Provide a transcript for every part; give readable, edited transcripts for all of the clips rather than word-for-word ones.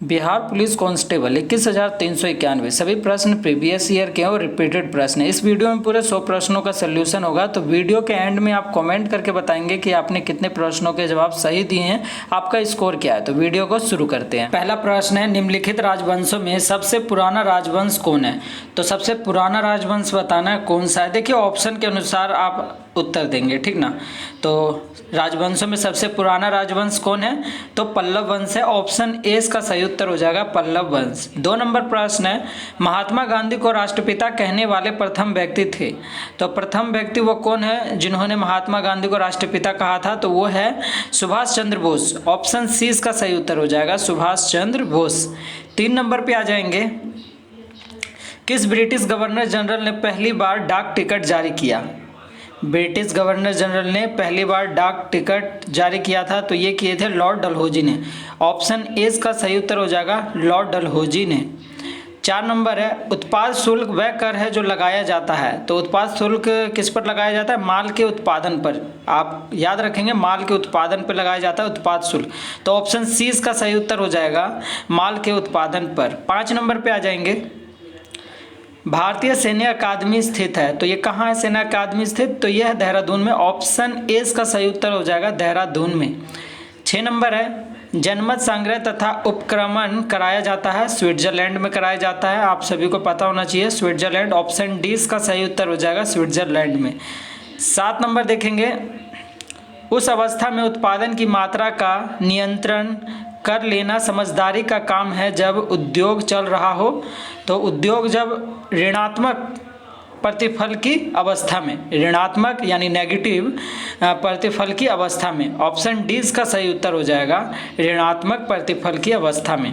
Bihar police constable 21,391 सभी प्रश्न previous year के और रिपीटेड प्रश्न है। इस वीडियो में पूरे 100 प्रश्नों का सोल्यूशन होगा। तो वीडियो के एंड में आप कमेंट करके बताएंगे कि आपने कितने प्रश्नों के जवाब सही दिए हैं, आपका स्कोर क्या है। तो वीडियो को शुरू करते हैं। पहला प्रश्न है, निम्नलिखित राजवंशों में सबसे पुराना राजवंश कौन है। तो सबसे पुराना राजवंश बताना है कौन सा है। देखिए ऑप्शन के अनुसार आप उत्तर देंगे, ठीक ना। तो राजवंशों में सबसे पुराना राजवंश कौन है, तो पल्लव वंश है। ऑप्शन ए इसका सही उत्तर हो जाएगा, पल्लव वंश। 2 नंबर प्रश्न है, महात्मा गांधी को राष्ट्रपिता कहने वाले प्रथम व्यक्ति थे। तो प्रथम व्यक्ति वो कौन है जिन्होंने महात्मा गांधी को राष्ट्रपिता कहा था, तो वो है सुभाष चंद्र बोस। ऑप्शन सी इसका सही उत्तर हो जाएगा, सुभाष चंद्र बोस। 3 नंबर पे आ जाएंगे, किस ब्रिटिश गवर्नर जनरल ने पहली बार डाक टिकट जारी किया। ब्रिटिश गवर्नर जनरल ने पहली बार डाक टिकट जारी किया था, तो ये किए थे लॉर्ड डलहौजी ने। ऑप्शन ए इसका सही उत्तर हो जाएगा, लॉर्ड डलहौजी ने। 4 नंबर है, उत्पाद शुल्क वह कर है जो लगाया जाता है। तो उत्पाद शुल्क किस पर लगाया जाता है, माल के उत्पादन पर। आप याद रखेंगे, माल के उत्पादन पर लगाया जाता है उत्पाद शुल्क। तो ऑप्शन सी इसका सही उत्तर हो जाएगा, माल के उत्पादन पर। 5 नंबर पे आ जाएंगे, भारतीय सैन्य अकादमी स्थित है। तो ये कहाँ है सैन्य अकादमी स्थित, तो यह है देहरादून में। ऑप्शन ए इसका सही उत्तर हो जाएगा, देहरादून में। 6 नंबर है, जनमत संग्रह तथा उपक्रमण कराया जाता है स्विट्जरलैंड में कराया जाता है। आप सभी को पता होना चाहिए, स्विट्जरलैंड। ऑप्शन डी इसका सही उत्तर हो जाएगा, स्विट्जरलैंड में। 7 नंबर देखेंगे, उस अवस्था में उत्पादन की मात्रा का नियंत्रण कर लेना समझदारी का काम है जब उद्योग चल रहा हो। तो उद्योग जब ऋणात्मक प्रतिफल की अवस्था में, ऋणात्मक यानी नेगेटिव प्रतिफल की अवस्था में। ऑप्शन डी इसका सही उत्तर हो जाएगा, ऋणात्मक प्रतिफल की अवस्था में।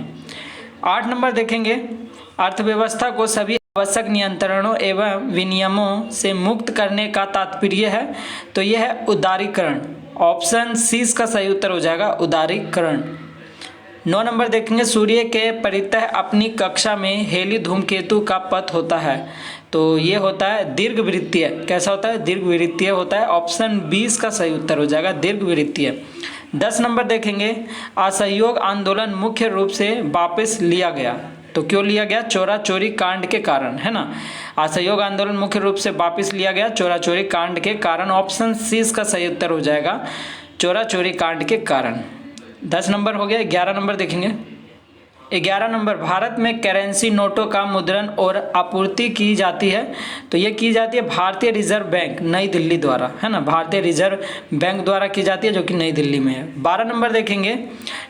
8 नंबर देखेंगे, अर्थव्यवस्था को सभी आवश्यक नियंत्रणों एवं विनियमों से मुक्त करने का तात्पर्य है। तो यह है उदारीकरण। ऑप्शन सी इसका सही उत्तर हो जाएगा, उदारीकरण। 9 नंबर देखेंगे, सूर्य के परितः अपनी कक्षा में हेली धूमकेतु का पथ होता है। तो ये होता है दीर्घवृत्तीय। कैसा होता है, दीर्घवृत्तीय होता है। ऑप्शन 20 का सही उत्तर हो जाएगा, दीर्घवृत्तीय। 10 नंबर देखेंगे, असहयोग आंदोलन मुख्य रूप से वापस लिया गया। तो क्यों लिया गया, चोरा चोरी कांड के कारण, है ना। असहयोग आंदोलन मुख्य रूप से वापस लिया गया चोरा चोरी कांड के कारण। ऑप्शन सी इसका सही उत्तर हो जाएगा, चोरा चोरी कांड के कारण। 10 नंबर हो गया। 11 नंबर देखेंगे, 11 नंबर, भारत में करेंसी नोटों का मुद्रण और आपूर्ति की जाती है। तो ये की जाती है भारतीय रिजर्व बैंक नई दिल्ली द्वारा, है ना। भारतीय रिजर्व बैंक द्वारा की जाती है, जो कि नई दिल्ली में है। 12 नंबर देखेंगे,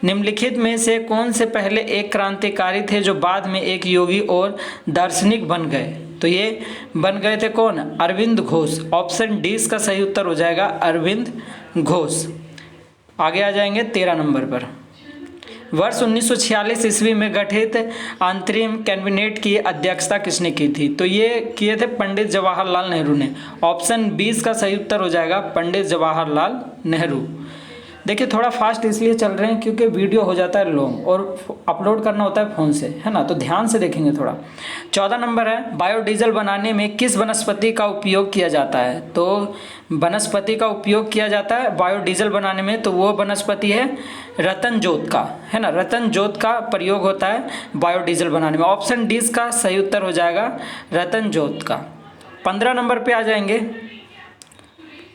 निम्नलिखित में से कौन से पहले एक क्रांतिकारी थे जो बाद में एक योगी और दार्शनिक बन गए। तो ये बन गए थे कौन, अरविंद घोष। ऑप्शन डी इसका सही उत्तर हो जाएगा, अरविंद घोष। आगे आ जाएंगे 13 नंबर पर, वर्ष 1946 ईस्वी में गठित अंतरिम कैबिनेट की अध्यक्षता किसने की थी। तो ये किए थे पंडित जवाहरलाल नेहरू ने। ऑप्शन 20 का सही उत्तर हो जाएगा, पंडित जवाहरलाल नेहरू। देखिए थोड़ा फास्ट इसलिए चल रहे हैं क्योंकि वीडियो हो जाता है लॉन्ग और अपलोड करना होता है फ़ोन से, है ना। तो ध्यान से देखेंगे थोड़ा। 14 नंबर है, बायोडीजल बनाने में किस वनस्पति का उपयोग किया जाता है। तो वनस्पति का उपयोग किया जाता है बायोडीजल बनाने में, तो वो वनस्पति है रतन जोत का, है ना। रतन जोत का प्रयोग होता है बायोडीजल बनाने में। ऑप्शन डी का सही उत्तर हो जाएगा, रतन जोत का। 15 नंबर पे आ जाएंगे,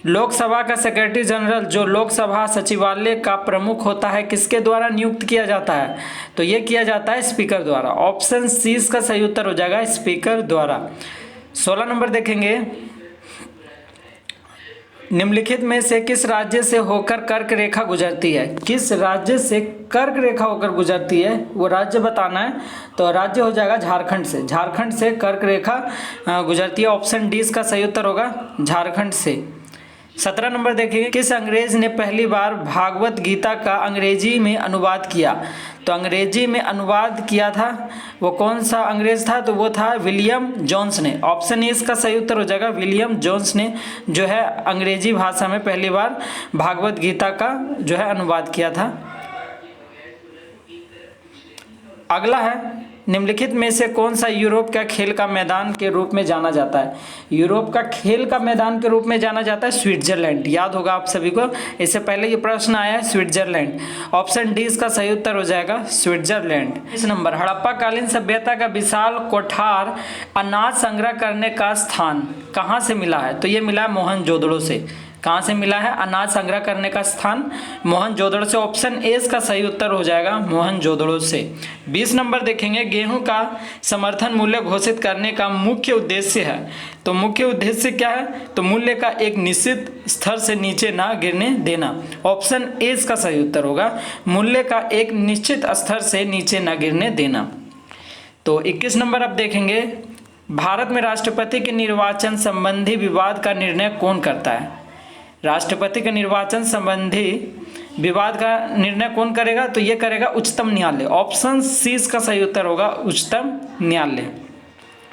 लोकसभा का सेक्रेटरी जनरल जो लोकसभा सचिवालय का प्रमुख होता है किसके द्वारा नियुक्त किया जाता है। तो ये किया जाता है स्पीकर द्वारा। ऑप्शन सी का सही उत्तर हो जाएगा, स्पीकर द्वारा। 16 नंबर देखेंगे, निम्नलिखित में से किस राज्य से होकर कर्क रेखा गुजरती है। किस राज्य से कर्क रेखा होकर गुजरती है वो राज्य बताना है। तो राज्य हो जाएगा झारखंड से। झारखंड से कर्क रेखा गुजरती है। ऑप्शन डी इसका सही उत्तर होगा, झारखंड से। 17 नंबर देखिए, किस अंग्रेज ने पहली बार भागवत गीता का अंग्रेजी में अनुवाद किया। तो अंग्रेजी में अनुवाद किया था, वो कौन सा अंग्रेज था, तो वो था विलियम जोन्स ने। ऑप्शन ए इसका सही उत्तर हो जाएगा, विलियम जोन्स ने जो है अंग्रेजी भाषा में पहली बार भागवत गीता का जो है अनुवाद किया था। अगला है निम्नलिखित में से कौन सा यूरोप का खेल का मैदान के रूप में जाना जाता है? यूरोप का खेल का मैदान के रूप में जाना जाता है स्विट्जरलैंड। याद होगा आप सभी को, इससे पहले ये प्रश्न आया है स्विट्जरलैंड। ऑप्शन डी इसका सही उत्तर हो जाएगा स्विट्जरलैंड। इस नंबर, हड़प्पा कालीन सभ्यता का विशाल कोठार अनाज संग्रह करने का स्थान कहाँ से मिला है? तो ये मिला है मोहनजोदड़ो से। कहाँ से मिला है अनाज संग्रह करने का स्थान? मोहनजोदड़ो से। ऑप्शन ए इसका सही उत्तर हो जाएगा मोहनजोदड़ो से। 20 नंबर देखेंगे, गेहूं का समर्थन मूल्य घोषित करने का मुख्य उद्देश्य है। तो मुख्य उद्देश्य क्या है? तो मूल्य का एक निश्चित स्तर से नीचे ना गिरने देना। ऑप्शन ए इसका सही उत्तर होगा, मूल्य का एक निश्चित स्तर से नीचे ना गिरने देना। तो 21 नंबर अब देखेंगे, भारत में राष्ट्रपति के निर्वाचन संबंधी विवाद का निर्णय कौन करता है? राष्ट्रपति के निर्वाचन संबंधी विवाद का निर्णय कौन करेगा? तो ये करेगा उच्चतम न्यायालय। ऑप्शन सी इसका सही उत्तर होगा उच्चतम न्यायालय।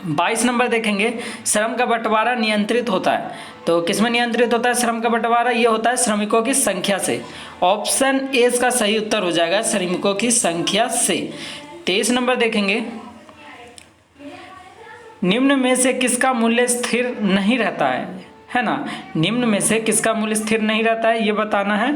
22 नंबर देखेंगे, श्रम का बंटवारा नियंत्रित होता है। तो किसमें नियंत्रित होता है श्रम का बंटवारा? ये होता है श्रमिकों की संख्या से। ऑप्शन ए इसका सही उत्तर हो जाएगा श्रमिकों की संख्या से। 23 नंबर देखेंगे, निम्न में से किसका मूल्य स्थिर नहीं रहता है ना? निम्न में से किसका मूल्य स्थिर नहीं रहता है ये बताना है।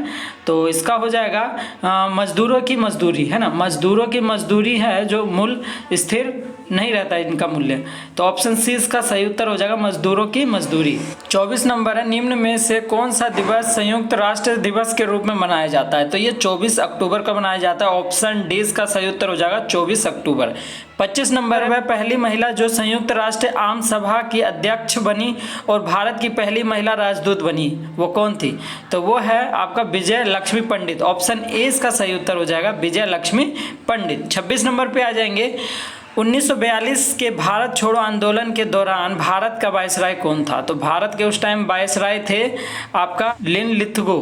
तो इसका हो जाएगा मजदूरों की मजदूरी, है ना? मजदूरों की मजदूरी है जो मूल्य स्थिर नहीं रहता है इनका मूल्य। तो ऑप्शन सी इसका सही उत्तर हो जाएगा मजदूरों की मजदूरी। 24 नंबर है, निम्न में से कौन सा दिवस संयुक्त राष्ट्र दिवस के रूप में मनाया जाता है? तो ये 24 अक्टूबर का मनाया जाता है। ऑप्शन डी इसका सही उत्तर हो जाएगा 24 अक्टूबर। 25 नंबर है, पहली महिला जो संयुक्त राष्ट्र आम सभा की अध्यक्ष बनी और भारत की पहली महिला राजदूत बनी, वो कौन थी? तो वो है आपका विजय लक्ष्मी पंडित। ऑप्शन ए इसका सही उत्तर हो जाएगा विजय लक्ष्मी पंडित। 26 नंबर पे आ जाएंगे, 1942 के भारत छोड़ो आंदोलन के दौरान भारत का वायसराय कौन था? तो भारत के उस टाइम वायसराय थे आपका लिनलिथगो।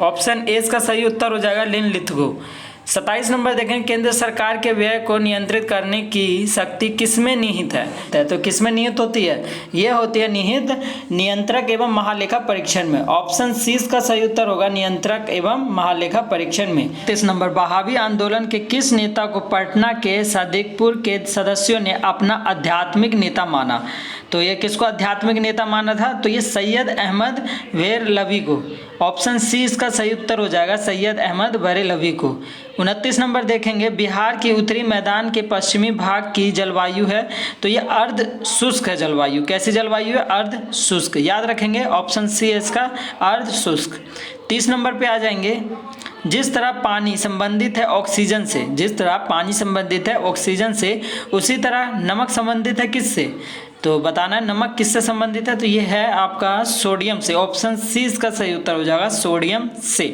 ऑप्शन ए इसका सही उत्तर हो जाएगा लिनलिथगो। 27 नंबर देखें, केंद्र सरकार के व्यय को नियंत्रित करने की शक्ति किसमें निहित है? तो किसमें निहित होती है? ये होती है निहित नियंत्रक एवं महालेखा परीक्षण में। ऑप्शन सी इसका सही उत्तर होगा नियंत्रक एवं महालेखा परीक्षण में। 30 नंबर, बहावी आंदोलन के किस नेता को पटना के सादिकपुर के सदस्यों ने अपना आध्यात्मिक नेता माना? तो ये किसको आध्यात्मिक नेता माना था? तो ये सैयद अहमद वेरलवी को। ऑप्शन सी इसका सही उत्तर हो जाएगा सैयद अहमद वेरलवी को। 29 नंबर देखेंगे, बिहार की उत्तरी मैदान के पश्चिमी भाग की जलवायु है। तो ये अर्ध शुष्क है जलवायु। कैसी जलवायु है? अर्ध शुष्क। याद रखेंगे ऑप्शन सी है इसका अर्ध शुष्क। 30 नंबर पे आ जाएंगे, जिस तरह पानी संबंधित है ऑक्सीजन से, जिस तरह पानी संबंधित है ऑक्सीजन से, उसी तरह नमक संबंधित है किससे? तो बताना है नमक किससे संबंधित है? तो ये है आपका सोडियम से। ऑप्शन सी इसका सही उत्तर हो जाएगा सोडियम से।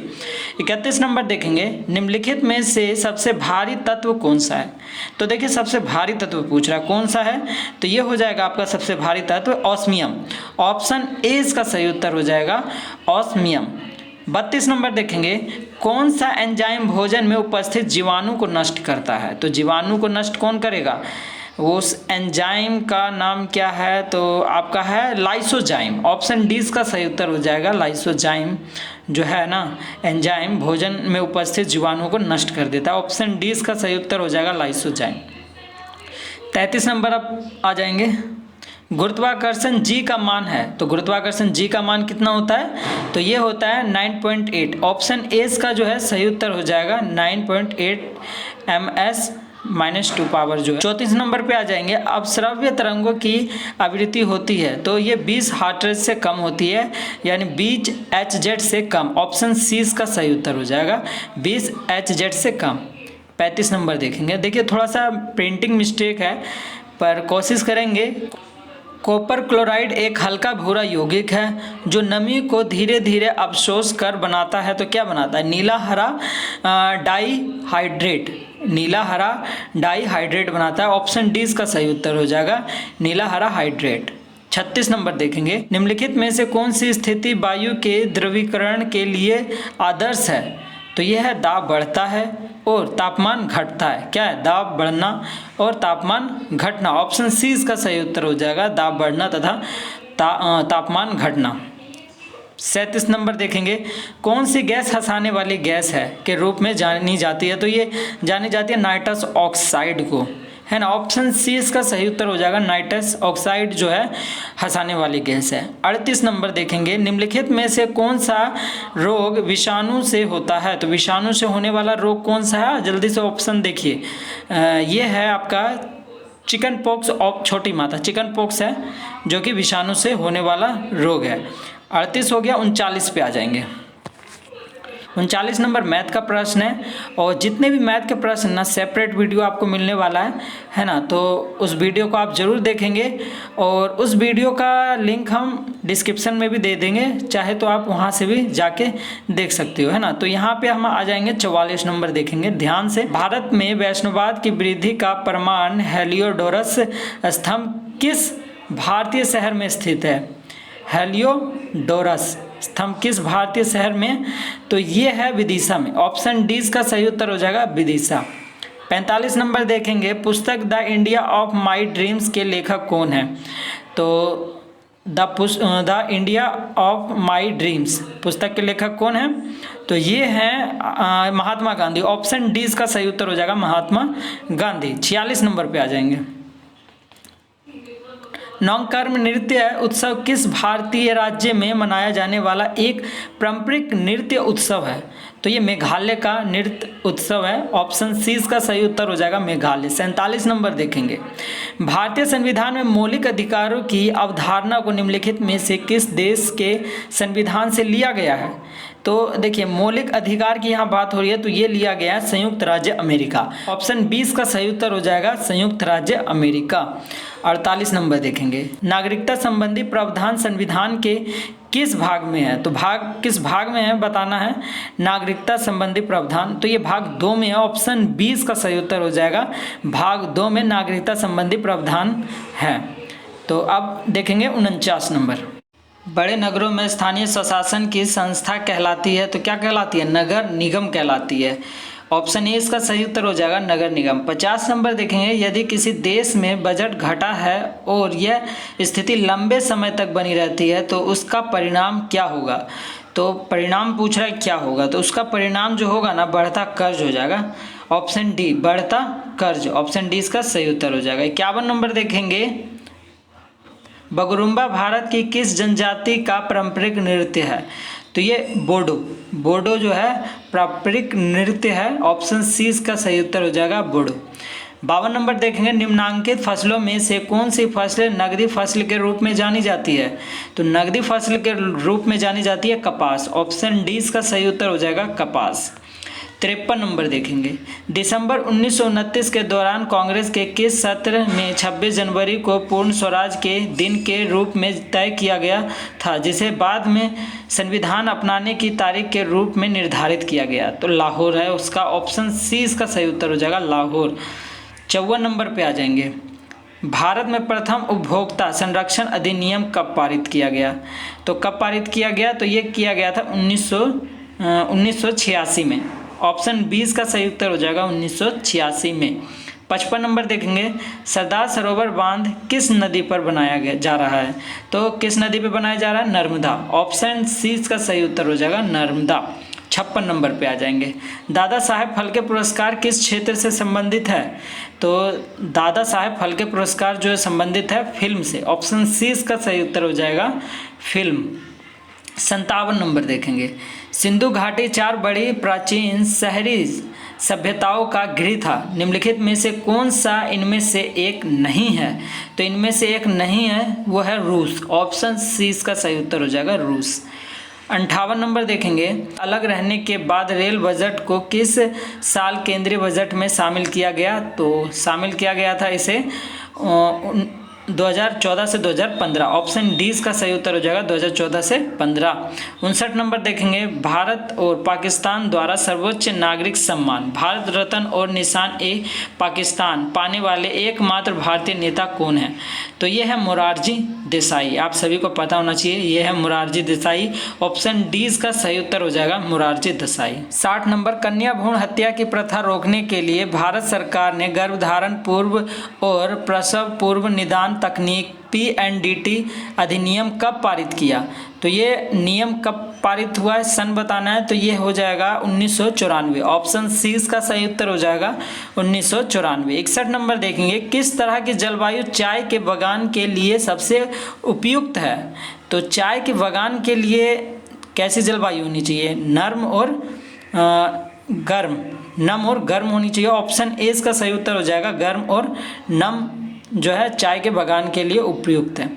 31 नंबर देखेंगे, निम्नलिखित में से सबसे भारी तत्व कौन सा है? तो देखिए सबसे भारी तत्व पूछ रहा है कौन सा है? तो ये हो जाएगा आपका सबसे भारी तत्व ऑस्मियम। ऑप्शन ए इसका सही उत्तर हो जाएगा ऑस्मियम। 32 नंबर देखेंगे, कौन सा एंजाइम भोजन में उपस्थित जीवाणु को नष्ट करता है? तो जीवाणु को नष्ट कौन करेगा? उस एंजाइम का नाम क्या है? तो आपका है लाइसोजाइम। ऑप्शन डी इसका सही उत्तर हो जाएगा लाइसोजाइम जो है ना एंजाइम भोजन में उपस्थित जीवाणुओं को नष्ट कर देता है। ऑप्शन डी इसका सही उत्तर हो जाएगा लाइसोजाइम। 33 नंबर अब आ जाएंगे, गुरुत्वाकर्षण जी का मान है। तो गुरुत्वाकर्षण जी का मान कितना होता है? तो ये होता है 9.8। ऑप्शन ए इसका जो है सही उत्तर हो जाएगा 9.8 ms-2 पावर जो है। 34 नंबर पे आ जाएंगे, अब श्रव्य तरंगों की आवृत्ति होती है तो ये 20 हर्ट्ज से कम होती है, यानी 20 Hz से कम। ऑप्शन सी इसका सही उत्तर हो जाएगा 20 Hz से कम। 35 नंबर देखेंगे, देखिए थोड़ा सा प्रिंटिंग मिस्टेक है पर कोशिश करेंगे। कॉपर क्लोराइड एक हल्का भूरा यौगिक है जो नमी को धीरे धीरे अवशोष कर बनाता है। तो क्या बनाता है? नीला हरा डाईहाइड्रेट। नीला हरा डाईहाइड्रेट बनाता है। ऑप्शन डी इसका सही उत्तर हो जाएगा नीला हरा हाइड्रेट। 36 नंबर देखेंगे, निम्नलिखित में से कौन सी स्थिति वायु के द्रवीकरण के लिए आदर्श है? तो यह है दाब बढ़ता है और तापमान घटता है। क्या है? दाब बढ़ना और तापमान घटना। ऑप्शन सी इसका सही उत्तर हो जाएगा दाब बढ़ना तथा तापमान घटना। 37 नंबर देखेंगे, कौन सी गैस हंसाने वाली गैस है के रूप में जानी जाती है? तो ये जानी जाती है नाइट्रस ऑक्साइड को, है ना। ऑप्शन सी इसका सही उत्तर हो जाएगा, नाइट्रस ऑक्साइड जो है हंसाने वाली गैस है। 38 नंबर देखेंगे, निम्नलिखित में से कौन सा रोग विषाणु से होता है। तो विषाणु से होने वाला रोग कौन सा है, जल्दी से ऑप्शन देखिए। ये है आपका चिकन पॉक्स ऑफ छोटी माता, चिकन पॉक्स है जो कि विषाणु से होने वाला रोग है। 38 हो गया। 39 पे आ जाएंगे। 39 नंबर मैथ का प्रश्न है, और जितने भी मैथ के प्रश्न ना सेपरेट वीडियो आपको मिलने वाला है ना, तो उस वीडियो को आप ज़रूर देखेंगे, और उस वीडियो का लिंक हम डिस्क्रिप्शन में भी दे देंगे, चाहे तो आप वहां से भी जाके देख सकते हो, है ना। तो यहाँ पे हम आ जाएंगे। 44 नंबर देखेंगे ध्यान से। भारत में वैष्णववाद की वृद्धि का प्रमाण हेलियोडोरस स्तंभ किस भारतीय शहर में स्थित है। हेलियोडोरस स्तंभ किस भारतीय शहर में, तो ये है विदिशा में। ऑप्शन डी इसका सही उत्तर हो जाएगा विदिशा। 45 नंबर देखेंगे, पुस्तक the India of my dreams के लेखक कौन है। तो the India of my dreams पुस्तक के लेखक कौन है, तो ये हैं महात्मा गांधी। ऑप्शन डी इसका सही उत्तर हो जाएगा महात्मा गांधी। 46 नंबर पे आ जाएंगे। नौकर्म नृत्य उत्सव किस भारतीय राज्य में मनाया जाने वाला एक पारंपरिक नृत्य उत्सव है। तो ये मेघालय का नृत्य उत्सव है। ऑप्शन सी इसका सही उत्तर हो जाएगा मेघालय। 47 नंबर देखेंगे, भारतीय संविधान में मौलिक अधिकारों की अवधारणा को निम्नलिखित में से किस देश के संविधान से लिया गया है। तो देखिए मौलिक अधिकार की यहाँ बात हो रही है, तो ये लिया गया है संयुक्त राज्य अमेरिका। ऑप्शन 20 का सही उत्तर हो जाएगा संयुक्त राज्य अमेरिका। 48 नंबर देखेंगे, नागरिकता संबंधी प्रावधान संविधान के किस भाग में है। तो भाग किस भाग में है बताना है, नागरिकता संबंधी प्रावधान। तो ये भाग 2 में है। ऑप्शन 20 का सही उत्तर हो जाएगा भाग 2 में नागरिकता संबंधी प्रावधान है। तो अब देखेंगे 49 नंबर, बड़े नगरों में स्थानीय स्वशासन की संस्था कहलाती है। तो क्या कहलाती है, नगर निगम कहलाती है। ऑप्शन ए इसका सही उत्तर हो जाएगा नगर निगम। 50 नंबर देखेंगे, यदि किसी देश में बजट घटा है और यह स्थिति लंबे समय तक बनी रहती है तो उसका परिणाम क्या होगा। तो परिणाम पूछ रहा है क्या होगा, तो उसका परिणाम जो होगा ना बढ़ता कर्ज हो जाएगा। ऑप्शन डी बढ़ता कर्ज, ऑप्शन डी इसका सही उत्तर हो जाएगा। 51 नंबर देखेंगे, बगरुम्बा भारत की किस जनजाति का पारंपरिक नृत्य है। तो ये बोडो जो है पारंपरिक नृत्य है। ऑप्शन सी इसका सही उत्तर हो जाएगा बोडो। 52 नंबर देखेंगे, निम्नांकित फसलों में से कौन सी फसलें नगदी फसल के रूप में जानी जाती है। तो नगदी फसल के रूप में जानी जाती है कपास। ऑप्शन डी इसका सही उत्तर हो जाएगा कपास। 53 नंबर देखेंगे, दिसंबर 1929 के दौरान कांग्रेस के किस सत्र में 26 जनवरी को पूर्ण स्वराज के दिन के रूप में तय किया गया था, जिसे बाद में संविधान अपनाने की तारीख के रूप में निर्धारित किया गया। तो लाहौर है उसका। ऑप्शन सी इसका सही उत्तर हो जाएगा लाहौर। 54 नंबर पे आ जाएंगे, भारत में प्रथम उपभोक्ता संरक्षण अधिनियम कब पारित किया गया। तो कब पारित किया गया, तो ये किया गया था 1986 में। ऑप्शन 20 का सही उत्तर हो जाएगा 1986 में। 55 नंबर देखेंगे, सरदार सरोवर बांध किस नदी पर बनाया जा रहा है। तो किस नदी पर बनाया जा रहा है, नर्मदा। ऑप्शन सी इसका सही उत्तर हो जाएगा नर्मदा। 56 नंबर पे आ जाएंगे, दादा साहेब फाल्के पुरस्कार किस क्षेत्र से संबंधित है। तो दादा साहेब फाल्के पुरस्कार जो है संबंधित है फिल्म से। ऑप्शन सी इसका सही उत्तर हो जाएगा फिल्म। 57 नंबर देखेंगे, सिंधु घाटी 4 बड़ी प्राचीन शहरी सभ्यताओं का गृह था, निम्नलिखित में से कौन सा इनमें से एक नहीं है। तो इनमें से एक नहीं है, वो है रूस। ऑप्शन सी इसका सही उत्तर हो जाएगा रूस। 58 नंबर देखेंगे, अलग रहने के बाद रेल बजट को किस साल केंद्रीय बजट में शामिल किया गया। तो शामिल किया गया था इसे 2014 से 2015। ऑप्शन डी इसका सही उत्तर हो जाएगा 2014 से 15। 59 नंबर देखेंगे, भारत और पाकिस्तान द्वारा सर्वोच्च नागरिक सम्मान भारत रत्न और निशान ए पाकिस्तान पाने वाले एकमात्र भारतीय नेता कौन है। तो ये है मोरारजी देसाई। आप सभी को पता होना चाहिए, ये है मोरारजी देसाई। ऑप्शन डी इसका सही उत्तर हो जाएगा मोरारजी देसाई। 60 नंबर, कन्या भ्रूण हत्या की प्रथा रोकने के लिए भारत सरकार ने गर्भधारण पूर्व और प्रसव पूर्व निदान तकनीक PNDT अधिनियम कब पारित किया? तो ये नियम कब पारित हुआ है, सन बताना है, तो ये हो जाएगा 1994। ऑप्शन सी इसका सही उत्तर हो जाएगा 1994। 61 नंबर देखेंगे, किस तरह की जलवायु चाय के बागान के लिए सबसे उपयुक्त है? तो चाय के बागान के लिए कैसी जलवायु होनी चाहिए? नम और गर्म होनी चाहिए। ऑप्शन ए इसका सही उत्तर हो जाएगा, गर्म और नम जो है चाय के बागान के लिए उपयुक्त है।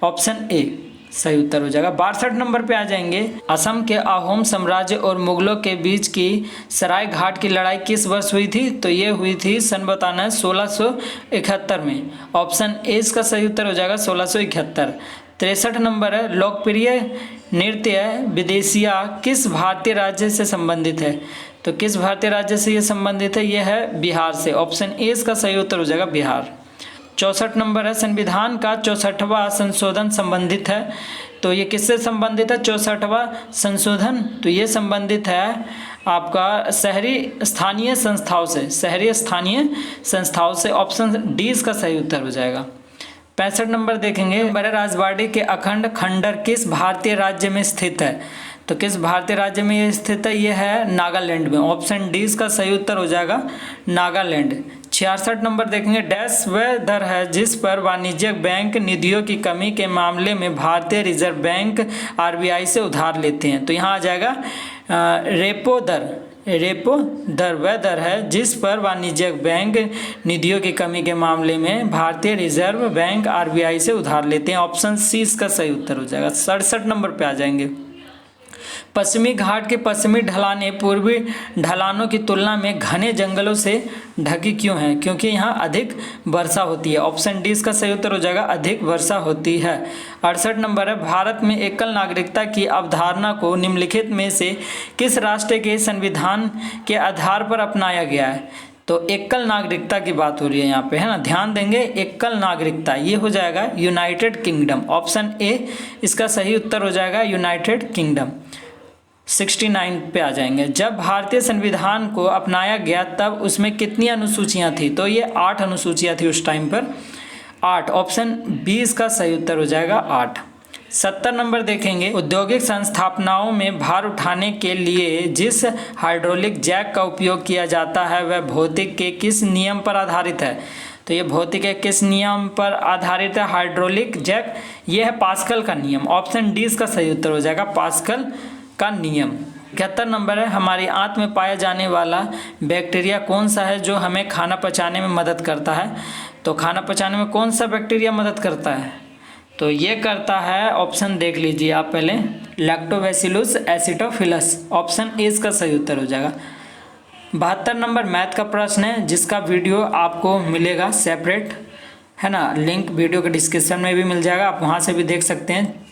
ऑप्शन ए सही उत्तर हो जाएगा। 62 नंबर पे आ जाएंगे, असम के अहोम साम्राज्य और मुगलों के बीच की सराय घाट की लड़ाई किस वर्ष हुई थी? तो ये हुई थी, सन बताना है, 1671 में। ऑप्शन ए इसका सही उत्तर हो जाएगा 1671। 63 नंबर है, लोकप्रिय नृत्य विदेशिया किस भारतीय राज्य से संबंधित है? तो किस भारतीय राज्य से ये संबंधित है? यह है बिहार से। ऑप्शन ए इसका सही उत्तर हो जाएगा बिहार। 64 नंबर है, संविधान का 64वां संशोधन संबंधित है। तो ये किससे संबंधित है 64वां संशोधन? तो ये संबंधित है आपका शहरी स्थानीय संस्थाओं से। ऑप्शन डी इसका सही उत्तर हो जाएगा। 65 नंबर देखेंगे, बड़े राजवाड़े के अखंड खंडर किस भारतीय राज्य में स्थित है? तो किस भारतीय राज्य में ये स्थित है? ये है नागालैंड में। ऑप्शन डी इसका सही उत्तर हो जाएगा नागालैंड। 66 नंबर देखेंगे, डैश वह दर है जिस पर वाणिज्यिक बैंक निधियों की कमी के मामले में भारतीय रिजर्व बैंक RBI से उधार लेते हैं। तो यहाँ आ जाएगा रेपो दर वह दर है जिस पर वाणिज्यिक बैंक निधियों की कमी के मामले में भारतीय रिजर्व बैंक RBI से उधार लेते हैं। ऑप्शन सी इसका सही उत्तर हो जाएगा। 67 नंबर पे आ जाएंगे, पश्चिमी घाट की पश्चिमी ढलानें पूर्वी ढलानों की तुलना में घने जंगलों से ढकी क्यों हैं? क्योंकि यहाँ अधिक वर्षा होती है। ऑप्शन डी इसका सही उत्तर हो जाएगा, अधिक वर्षा होती है। 68 नंबर है, भारत में एकल नागरिकता की अवधारणा को निम्नलिखित में से किस राष्ट्र के संविधान के आधार पर अपनाया गया है? तो एकल नागरिकता की बात हो रही है यहाँ पे, है ना, ध्यान देंगे। एकल नागरिकता ये हो जाएगा यूनाइटेड किंगडम। ऑप्शन ए इसका सही उत्तर हो जाएगा यूनाइटेड किंगडम। 69 पे आ जाएंगे, जब भारतीय संविधान को अपनाया गया तब उसमें कितनी अनुसूचियां थी? तो ये 8 अनुसूचियां थी उस टाइम पर, 8। ऑप्शन बी इसका सही उत्तर हो जाएगा 8। 70 नंबर देखेंगे, औद्योगिक संस्थापनाओं में भार उठाने के लिए जिस हाइड्रोलिक जैक का उपयोग किया जाता है वह भौतिक के किस नियम पर आधारित है? तो ये भौतिक के किस नियम पर आधारित है हाइड्रोलिक जैक? ये है पास्कल का नियम। ऑप्शन डी इसका सही उत्तर हो जाएगा पास्कल का नियम। 71 नंबर है, हमारी आंत में पाया जाने वाला बैक्टीरिया कौन सा है जो हमें खाना पचाने में मदद करता है? तो खाना पचाने में कौन सा बैक्टीरिया मदद करता है? तो ये करता है, ऑप्शन देख लीजिए आप पहले, लैक्टोबैसिलस एसिडोफिलस। ऑप्शन ए इसका सही उत्तर हो जाएगा। 72 नंबर मैथ का प्रश्न है जिसका वीडियो आपको मिलेगा सेपरेट, है ना, लिंक वीडियो के डिस्क्रिप्शन में भी मिल जाएगा, आप वहाँ से भी देख सकते हैं।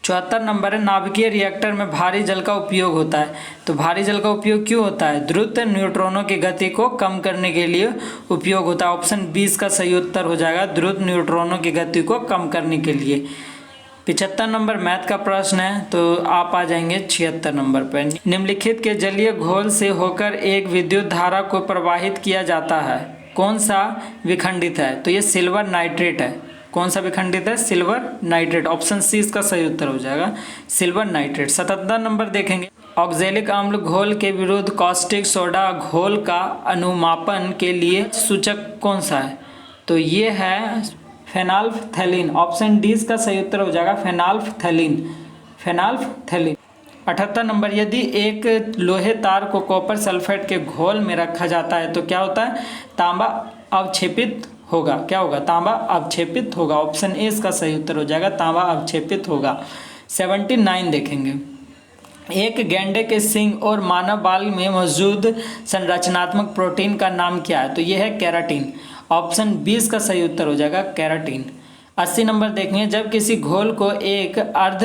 74 नंबर है, नाभिकीय रिएक्टर में भारी जल का उपयोग होता है। तो भारी जल का उपयोग क्यों होता है? द्रुत न्यूट्रॉनों की गति को कम करने के लिए उपयोग होता है। ऑप्शन बी इसका सही उत्तर हो जाएगा, द्रुत न्यूट्रॉनों की गति को कम करने के लिए। 75 नंबर मैथ का प्रश्न है, तो आप आ जाएंगे 76 नंबर पर। निम्नलिखित के जलीय घोल से होकर एक विद्युत धारा को प्रवाहित किया जाता है, कौन सा विखंडित है? तो ये सिल्वर नाइट्रेट है। कौन सा विखंडित है? Silver nitrate. ऑप्शन सी इसका सही उत्तर हो जाएगा, सिल्वर नाइट्रेट। 77 नंबर देखेंगे, ऑक्जेलिक अम्ल घोल के विरुद्ध कॉस्टिक सोडा घोल का अनुमापन के लिए सूचक कौन सा है? तो ये है फेनॉल्फथैलीन। ऑप्शन डी इसका सही उत्तर हो जाएगा फेनॉल्फथैलीन। 78 नंबर, यदि एक लोहे तार को कॉपर सल्फेट के घोल में रखा जाता है तो क्या होता है? तांबा अवक्षेपित होगा। क्या होगा? तांबा अवक्षेपित होगा। ऑप्शन ए इसका सही उत्तर हो जाएगा, तांबा अवक्षेपित होगा। 79 देखेंगे, एक गैंडे के सींग और मानव बाल में मौजूद संरचनात्मक प्रोटीन का नाम क्या है? तो यह है केराटिन। ऑप्शन बी इसका सही उत्तर हो जाएगा केराटिन। 80 नंबर देखेंगे, जब किसी घोल को एक अर्ध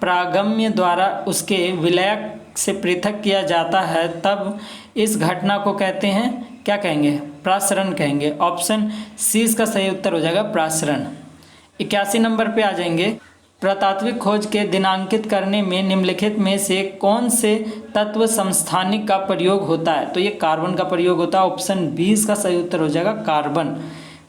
प्रागम्य द्वारा उसके विलयक से पृथक किया जाता है तब इस घटना को कहते हैं, क्या कहेंगे? प्रासरण कहेंगे। ऑप्शन सी इसका सही उत्तर हो जाएगा प्रासरण। 81 नंबर पे आ जाएंगे, पुरातात्विक खोज के दिनांकित करने में निम्नलिखित में से कौन से तत्व समस्थानिक का प्रयोग होता है? तो ये कार्बन का प्रयोग होता है। ऑप्शन बी इसका सही उत्तर हो जाएगा कार्बन।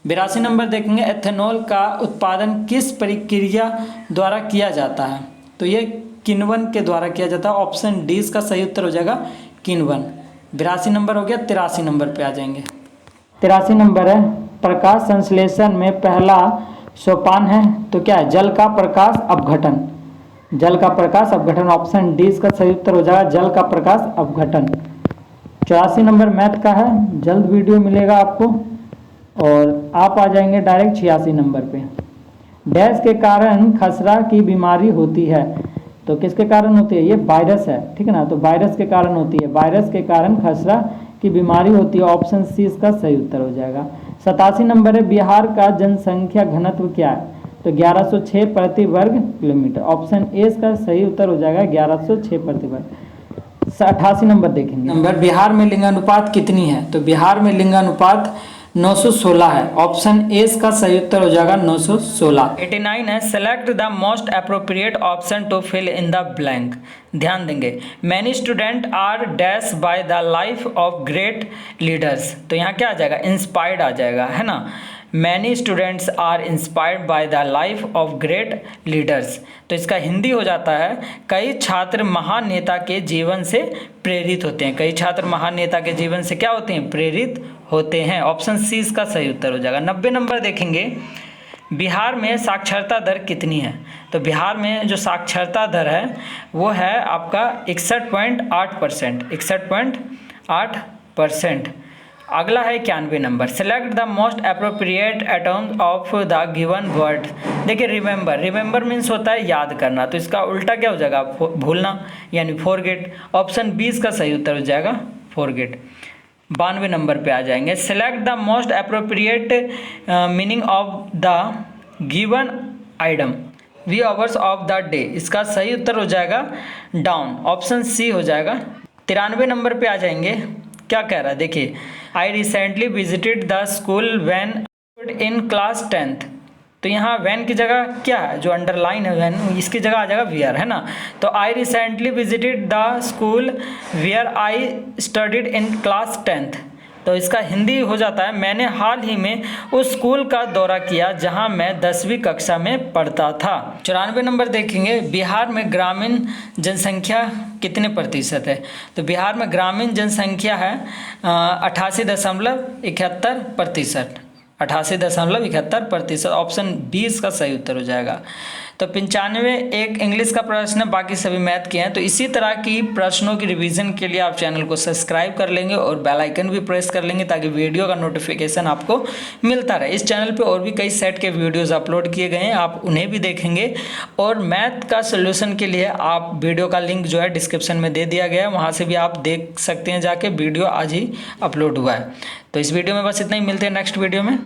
82 नंबर देखेंगे, एथेनॉल का उत्पादन किस प्रक्रिया द्वारा किया जाता है? तो ये किण्वन के द्वारा किया जाता है। ऑप्शन डी इसका सही उत्तर हो जाएगा किण्वन। 82 नंबर हो गया। 83 नंबर पे आ जाएंगे। 83 नंबर है, प्रकाश संश्लेषण में पहला सोपान है तो क्या है? जल का प्रकाश अपघटन। जल का प्रकाश अपघटन, ऑप्शन डी इसका सही उत्तर हो जाएगा जल का प्रकाश अपघटन। 84 नंबर मैथ का है, जल्द वीडियो मिलेगा आपको। और आप आ जाएंगे डायरेक्ट 86 नंबर पे। डैश के कारण खसरा की बीमारी होती है, तो किसके कारण होती है? ये वायरस है, ठीक है ना, तो वायरस के कारण होती है। वायरस के कारण खसरा की बीमारी होती है, ऑप्शन सी इसका सही उत्तर हो जाएगा। 87 नंबर है, बिहार का जनसंख्या घनत्व क्या है? तो 1106 प्रति वर्ग किलोमीटर, ऑप्शन ए इसका सही उत्तर हो जाएगा 1106 प्रति वर्ग। 88 नंबर देखेंगे, नंबर बिहार में लिंगानुपात कितनी है? तो बिहार में लिंगानुपात 916 है, ऑप्शन ए इसका सही उत्तर हो जाएगा 916। 89 है, select the most appropriate option to fill in the blank. ध्यान देंगे, many student are dash by the life of great leaders, तो यहाँ क्या आ जाएगा? इंस्पायर्ड आ जाएगा, है ना। Many students are inspired by the life of great leaders, तो इसका हिंदी हो जाता है कई छात्र महान नेता के जीवन से प्रेरित होते हैं। कई छात्र महान नेता के जीवन से क्या होते हैं? प्रेरित होते हैं, ऑप्शन सी इसका सही उत्तर हो जाएगा। 90 नंबर देखेंगे, बिहार में साक्षरता दर कितनी है? तो बिहार में जो साक्षरता दर है वो है आपका 61.8%, 61.8%। अगला है 91 number, select the most appropriate atoms of the given word. देखिए रिमेंबर, रिमेंबर मीन्स होता है याद करना, तो इसका उल्टा क्या हो जाएगा? भूलना, यानी फॉरगेट, ऑप्शन बी इसका सही उत्तर हो जाएगा फॉरगेट। 92 नंबर पे आ जाएंगे, select the most appropriate meaning of the given item wee hours of the day, इसका सही उत्तर हो जाएगा डाउन, ऑप्शन सी हो जाएगा। 93 नंबर पे आ जाएंगे, क्या कह रहा है देखिए, I recently visited the school van in class 10th, तो यहाँ वैन की जगह क्या है? जो अंडरलाइन है वैन, इसकी जगह आ जाएगा वियर, है ना। तो I recently visited the school wear I studied in class 10th, तो इसका हिंदी हो जाता है मैंने हाल ही में उस स्कूल का दौरा किया जहां मैं 10वीं कक्षा में पढ़ता था। 94 नंबर देखेंगे, बिहार में ग्रामीण जनसंख्या कितने प्रतिशत है? तो बिहार में ग्रामीण जनसंख्या है 88.71%, 88.71%, ऑप्शन बी इसका सही उत्तर हो जाएगा। तो 95 एक इंग्लिश का प्रश्न है, बाकी सभी मैथ के हैं। तो इसी तरह की प्रश्नों की रिवीजन के लिए आप चैनल को सब्सक्राइब कर लेंगे और बेल आइकन भी प्रेस कर लेंगे ताकि वीडियो का नोटिफिकेशन आपको मिलता रहे। इस चैनल पे और भी कई सेट के वीडियोस अपलोड किए गए हैं, आप उन्हें भी देखेंगे। और मैथ का सोल्यूशन के लिए आप वीडियो का लिंक जो है डिस्क्रिप्शन में दे दिया गया है, वहाँ से भी आप देख सकते हैं जाके, वीडियो आज ही अपलोड हुआ है। तो इस वीडियो में बस इतना ही, मिलते हैं नेक्स्ट वीडियो में।